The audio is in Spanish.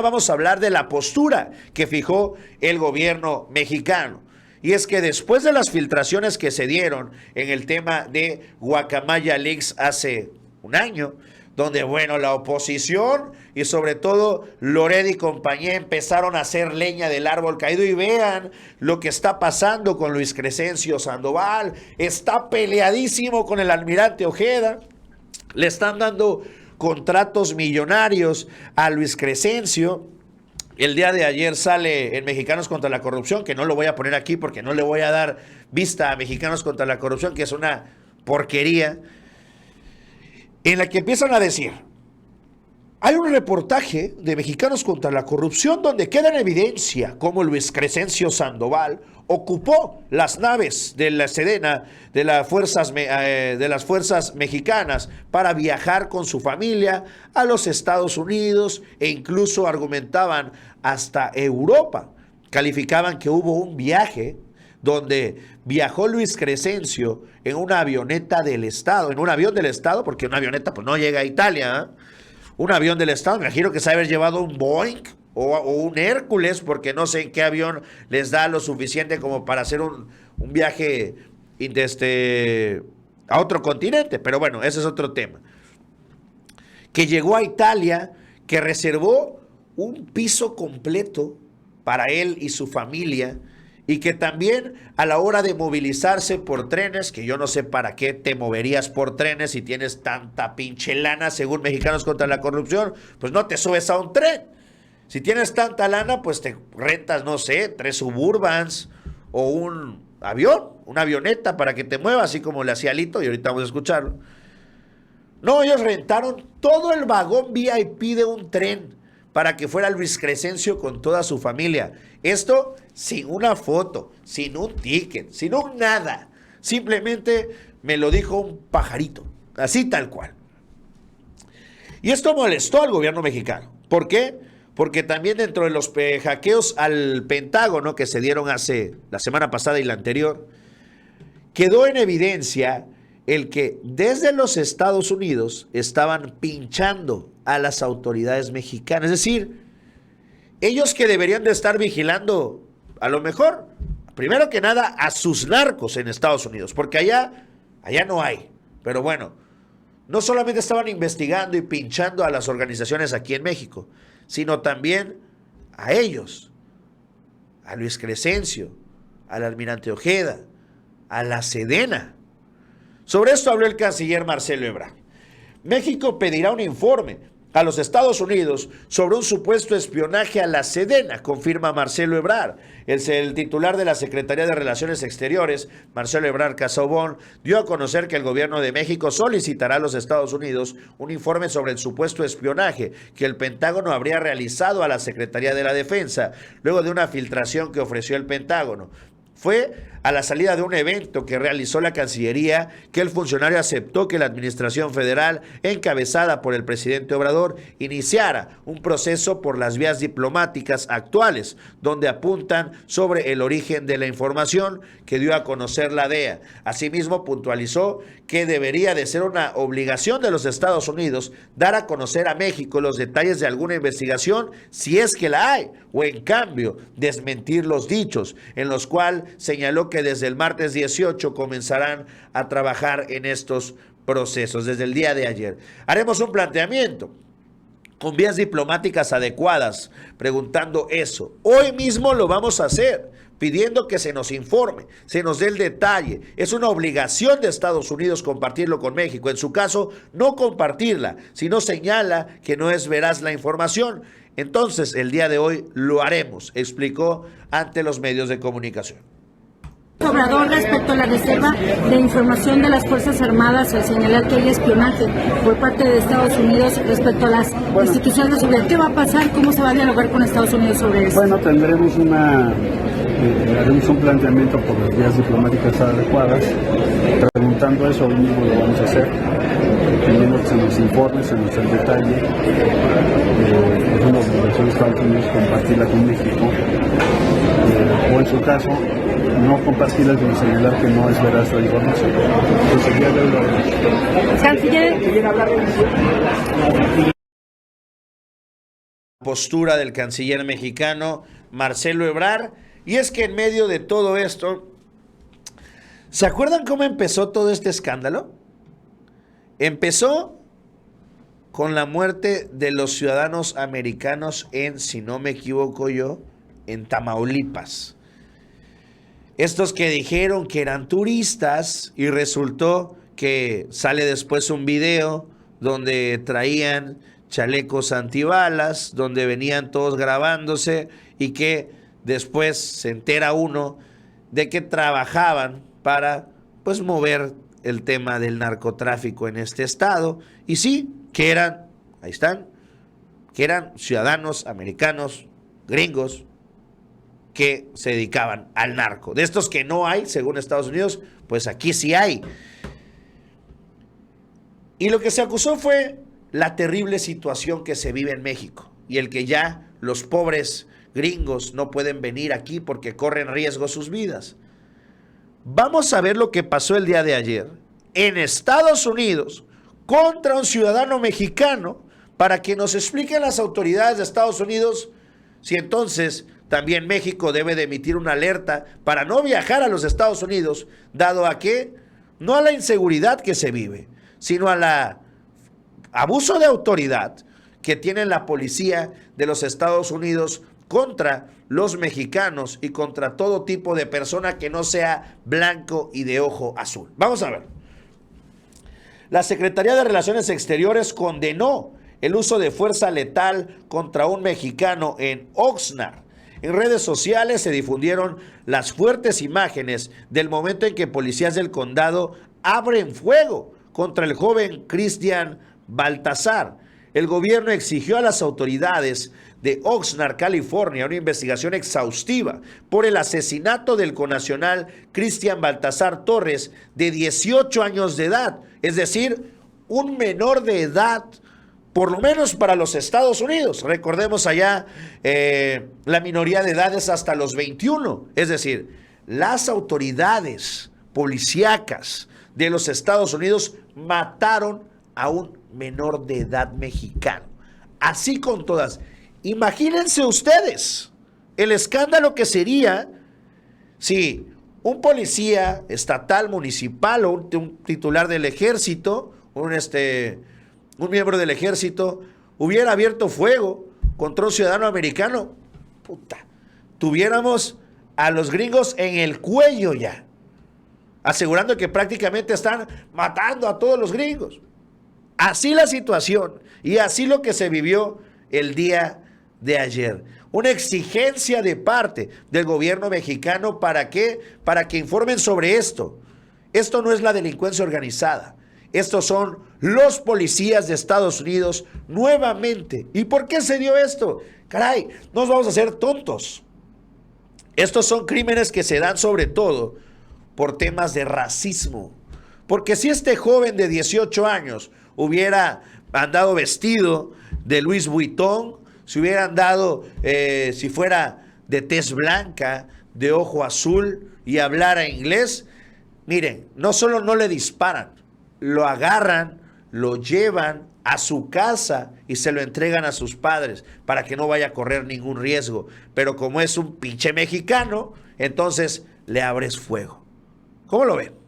Vamos a hablar de la postura que fijó el gobierno mexicano. Y es que después de las filtraciones que se dieron en el tema de Guacamaya Leaks hace un año, donde, bueno, la oposición y sobre todo Loret y compañía empezaron a hacer leña del árbol caído. Y vean lo que está pasando con Luis Crescencio Sandoval. Está peleadísimo con el almirante Ojeda. Le están dando contratos millonarios a Luis Crescencio. El día de ayer sale en Mexicanos contra la Corrupción, que no lo voy a poner aquí porque no le voy a dar vista a Mexicanos contra la Corrupción, que es una porquería, en la que empiezan a decir, hay un reportaje de Mexicanos contra la Corrupción donde queda en evidencia cómo Luis Crescencio Sandoval ocupó las naves de la Sedena, de las fuerzas mexicanas, para viajar con su familia a los Estados Unidos e incluso argumentaban hasta Europa. Calificaban que hubo un viaje donde viajó Luis Crescencio en una avioneta del Estado, en un avión del Estado, porque una avioneta pues no llega a Italia, ¿eh? Un avión del Estado, me imagino que se haber llevado un Boeing o un Hércules, porque no sé en qué avión les da lo suficiente como para hacer un viaje a otro continente, pero bueno, ese es otro tema. Que llegó a Italia, que reservó un piso completo para él y su familia, y que también a la hora de movilizarse por trenes, que yo no sé para qué te moverías por trenes si tienes tanta pinche lana, según Mexicanos contra la Corrupción, pues no te subes a un tren. Si tienes tanta lana, pues te rentas, no sé, 3 Suburbans o un avión, una avioneta para que te muevas, así como le hacía Lito, y ahorita vamos a escucharlo. No, ellos rentaron todo el vagón VIP de un tren para que fuera Luis Crescencio con toda su familia. Esto sin una foto, sin un ticket, sin un nada. Simplemente me lo dijo un pajarito, así tal cual. Y esto molestó al gobierno mexicano. ¿Por qué? Porque también dentro de los hackeos al Pentágono que se dieron hace la semana pasada y la anterior, quedó en evidencia el que desde los Estados Unidos estaban pinchando a las autoridades mexicanas. Es decir, ellos que deberían de estar vigilando, a lo mejor, primero que nada, a sus narcos en Estados Unidos, porque allá no hay. Pero bueno, no solamente estaban investigando y pinchando a las organizaciones aquí en México, sino también a ellos, a Luis Crescencio, al almirante Ojeda, a la Sedena. Sobre esto habló el canciller Marcelo Ebrard. México pedirá un informe a los Estados Unidos sobre un supuesto espionaje a la Sedena, confirma Marcelo Ebrard. El titular de la Secretaría de Relaciones Exteriores, Marcelo Ebrard Casaubon, dio a conocer que el gobierno de México solicitará a los Estados Unidos un informe sobre el supuesto espionaje que el Pentágono habría realizado a la Secretaría de la Defensa, luego de una filtración que ofreció el Pentágono. Fue a la salida de un evento que realizó la Cancillería que el funcionario aceptó que la Administración Federal, encabezada por el presidente Obrador, iniciara un proceso por las vías diplomáticas actuales, donde apuntan sobre el origen de la información que dio a conocer la DEA. Asimismo, puntualizó que debería de ser una obligación de los Estados Unidos dar a conocer a México los detalles de alguna investigación, si es que la hay, o en cambio, desmentir los dichos, en los cuales señaló que desde el martes 18 comenzarán a trabajar en estos procesos, desde el día de ayer. Haremos un planteamiento con vías diplomáticas adecuadas, preguntando eso. Hoy mismo lo vamos a hacer, pidiendo que se nos informe, se nos dé el detalle. Es una obligación de Estados Unidos compartirlo con México. En su caso, no compartirla, sino señala que no es veraz la información. Entonces, el día de hoy lo haremos, explicó ante los medios de comunicación. Obrador, respecto a la reserva de información de las Fuerzas Armadas al señalar que hay espionaje por parte de Estados Unidos respecto a las instituciones de seguridad, ¿qué va a pasar? ¿Cómo se va a dialogar con Estados Unidos sobre eso? Bueno, tendremos haremos un planteamiento por las vías diplomáticas adecuadas, preguntando eso, hoy mismo lo vamos a hacer, pidiendo que se nos informe, se nos dé el detalle. Es una obligación de Estados Unidos compartirla con México, o en su caso, no compartirla sino señalar que no es veraz la información. Entonces, el día de hoy lo haremos. Canciller, postura del canciller mexicano Marcelo Ebrard. Y es que en medio de todo esto, ¿se acuerdan cómo empezó todo este escándalo? Empezó con la muerte de los ciudadanos americanos en, si no me equivoco yo, en Tamaulipas. Estos que dijeron que eran turistas y resultó que sale después un video donde traían chalecos antibalas, donde venían todos grabándose y que después se entera uno de que trabajaban para pues mover el tema del narcotráfico en este estado. Y sí, que eran, ahí están, que eran ciudadanos americanos, gringos, que se dedicaban al narco. De estos que no hay, según Estados Unidos, pues aquí sí hay. Y lo que se acusó fue la terrible situación que se vive en México y el que ya los pobres gringos no pueden venir aquí porque corren riesgo sus vidas. Vamos a ver lo que pasó el día de ayer en Estados Unidos contra un ciudadano mexicano para que nos expliquen las autoridades de Estados Unidos si entonces también México debe de emitir una alerta para no viajar a los Estados Unidos, dado a que no a la inseguridad que se vive, sino a la abuso de autoridad que tiene la policía de los Estados Unidos contra los mexicanos y contra todo tipo de persona que no sea blanco y de ojo azul. Vamos a ver. La Secretaría de Relaciones Exteriores condenó el uso de fuerza letal contra un mexicano en Oxnard. En redes sociales se difundieron las fuertes imágenes del momento en que policías del condado abren fuego contra el joven Cristian Baltasar. El gobierno exigió a las autoridades de Oxnard, California, una investigación exhaustiva por el asesinato del connacional Cristian Baltasar Torres, de 18 años de edad, es decir, un menor de edad, por lo menos para los Estados Unidos. Recordemos allá, la minoría de edad es hasta los 21, es decir, las autoridades policíacas de los Estados Unidos mataron a un menor de edad mexicano. Así con todas. Imagínense ustedes el escándalo que sería si un policía estatal, municipal o un titular del ejército, un miembro del ejército, hubiera abierto fuego contra un ciudadano americano. Puta, tuviéramos a los gringos en el cuello ya, asegurando que prácticamente están matando a todos los gringos. Así la situación y así lo que se vivió el día de ayer. Una exigencia de parte del gobierno mexicano ¿para qué? Para que informen sobre esto. Esto no es la delincuencia organizada. Estos son los policías de Estados Unidos nuevamente. ¿Y por qué se dio esto? Caray, no nos vamos a hacer tontos. Estos son crímenes que se dan sobre todo por temas de racismo. Porque si este joven de 18 años hubiera andado vestido de Louis Vuitton, si hubiera andado, si fuera de tez blanca, de ojo azul y hablara inglés, miren, no solo no le disparan, lo agarran, lo llevan a su casa y se lo entregan a sus padres para que no vaya a correr ningún riesgo. Pero como es un pinche mexicano, entonces le abres fuego. ¿Cómo lo ven?